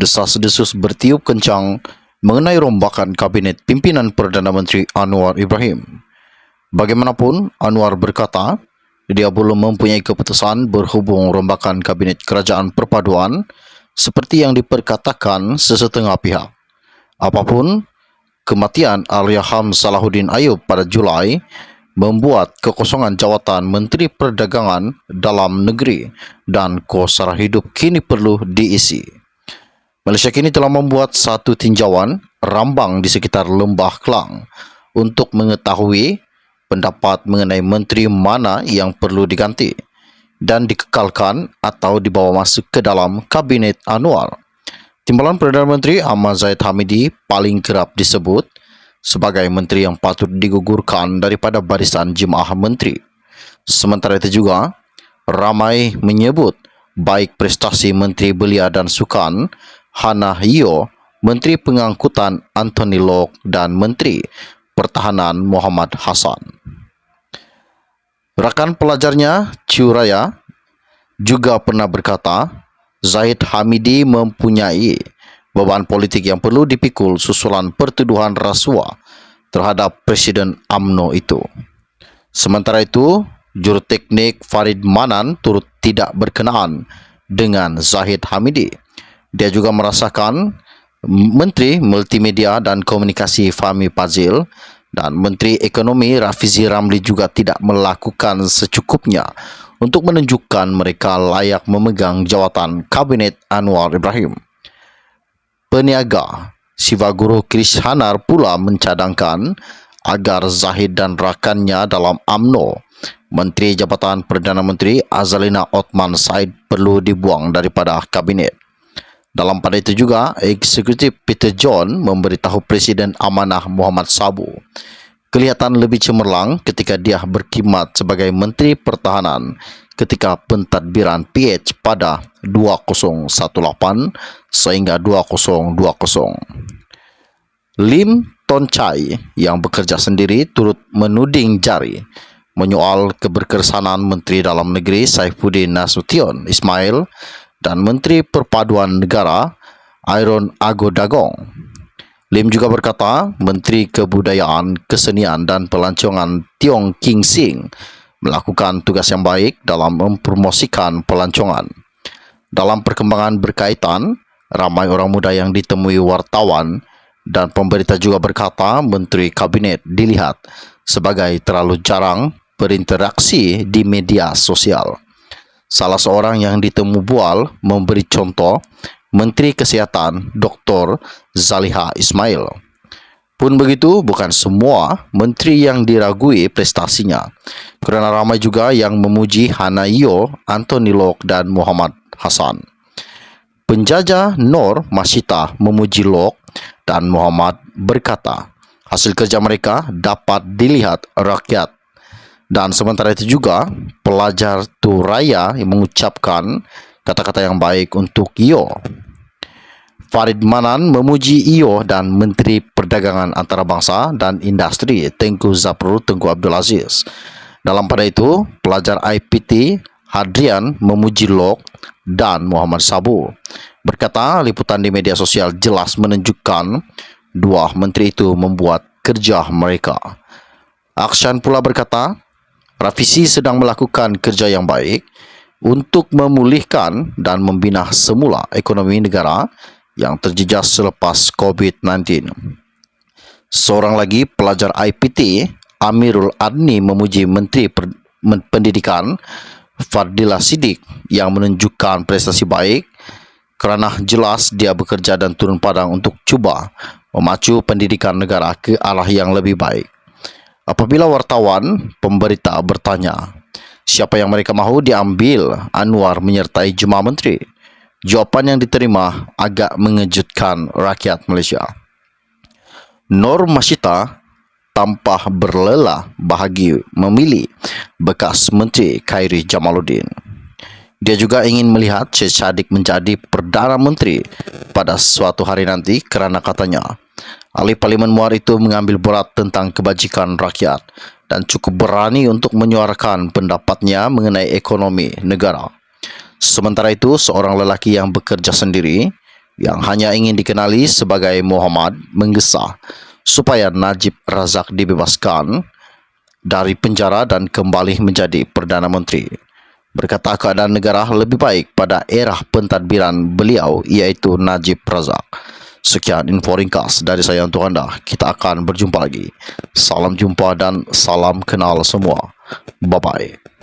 Desas-desus bertiup kencang mengenai rombakan kabinet pimpinan Perdana Menteri Anwar Ibrahim. Bagaimanapun, Anwar berkata, dia belum mempunyai keputusan berhubung rombakan kabinet kerajaan perpaduan seperti yang diperkatakan sesetengah pihak. Apapun, kematian Allahyarham Salahuddin Ayub pada Julai membuat kekosongan jawatan Menteri Perdagangan Dalam Negeri dan kos sara hidup kini perlu diisi. Malaysia kini telah membuat satu tinjauan rambang di sekitar Lembah Kelang untuk mengetahui pendapat mengenai menteri mana yang perlu diganti dan dikekalkan atau dibawa masuk ke dalam Kabinet Anwar. Timbalan Perdana Menteri Ahmad Zahid Hamidi paling kerap disebut sebagai menteri yang patut digugurkan daripada barisan jemaah menteri. Sementara itu juga, ramai menyebut baik prestasi Menteri Belia dan Sukan Hannah Yeoh, Menteri Pengangkutan Anthony Loke dan Menteri Pertahanan Muhammad Hassan. Rakan pelajarnya, Chu Raya, juga pernah berkata, Zahid Hamidi mempunyai beban politik yang perlu dipikul susulan pertuduhan rasuah terhadap Presiden UMNO itu. Sementara itu, juruteknik Farid Manan turut tidak berkenaan dengan Zahid Hamidi. Dia juga merasakan Menteri Multimedia dan Komunikasi Fahmi Fadzil dan Menteri Ekonomi Rafizi Ramli juga tidak melakukan secukupnya untuk menunjukkan mereka layak memegang jawatan Kabinet Anwar Ibrahim. Peniaga Sivaguru Krish Hanar pula mencadangkan agar Zahid dan rakannya dalam UMNO, Menteri Jabatan Perdana Menteri Azalina Othman Said perlu dibuang daripada Kabinet. Dalam pada itu juga, Eksekutif Peter John memberitahu Presiden Amanah Muhammad Sabu kelihatan lebih cemerlang ketika dia berkhidmat sebagai Menteri Pertahanan ketika pentadbiran PH pada 2018 sehingga 2020. Lim Ton Chai yang bekerja sendiri turut menuding jari menyoal keberkesanan Menteri Dalam Negeri Saifuddin Nasution Ismail dan Menteri Perpaduan Negara Airon Agodagong. Lim juga berkata, Menteri Kebudayaan, Kesenian dan Pelancongan Tiong King Sing melakukan tugas yang baik dalam mempromosikan pelancongan. Dalam perkembangan berkaitan, ramai orang muda yang ditemui wartawan dan pemberita juga berkata Menteri Kabinet dilihat sebagai terlalu jarang berinteraksi di media sosial. Salah seorang yang ditemu bual memberi contoh Menteri Kesihatan Dr. Zaliha Ismail. Pun begitu, bukan semua menteri yang diragui prestasinya, kerana ramai juga yang memuji Hannah Yeoh, Anthony Loke dan Muhammad Hassan. Penjajah Nur Masyitah memuji Loke dan Muhammad berkata, hasil kerja mereka dapat dilihat rakyat. Dan sementara itu juga, pelajar Turaya yang mengucapkan kata-kata yang baik untuk Yeoh. Farid Manan memuji Yeoh dan Menteri Perdagangan Antarabangsa dan Industri Tengku Zafrul Tengku Abdul Aziz. Dalam pada itu, pelajar IPT Hadrian memuji Loke dan Muhammad Sabu. Berkata, liputan di media sosial jelas menunjukkan dua menteri itu membuat kerja mereka. Akshan pula berkata, Rafizi sedang melakukan kerja yang baik untuk memulihkan dan membina semula ekonomi negara yang terjejas selepas COVID-19. Seorang lagi pelajar IPT, Amirul Adni memuji Menteri Pendidikan Fadila Siddiq yang menunjukkan prestasi baik kerana jelas dia bekerja dan turun padang untuk cuba memacu pendidikan negara ke arah yang lebih baik. Apabila wartawan pemberita bertanya, siapa yang mereka mahu diambil Anwar menyertai jemaah menteri? Jawapan yang diterima agak mengejutkan rakyat Malaysia. Nur Masyitah tanpa berlelah bahagi memilih bekas Menteri Khairi Jamaluddin. Dia juga ingin melihat Syed Saddiq menjadi Perdana Menteri pada suatu hari nanti kerana katanya, ahli Parlimen Muar itu mengambil berat tentang kebajikan rakyat dan cukup berani untuk menyuarakan pendapatnya mengenai ekonomi negara. Sementara itu, seorang lelaki yang bekerja sendiri yang hanya ingin dikenali sebagai Muhammad menggesa supaya Najib Razak dibebaskan dari penjara dan kembali menjadi Perdana Menteri. Berkata keadaan negara lebih baik pada era pentadbiran beliau iaitu Najib Razak. Sekian info ringkas dari saya untuk anda. Kita akan berjumpa lagi. Salam jumpa dan salam kenal semua. Bye-bye.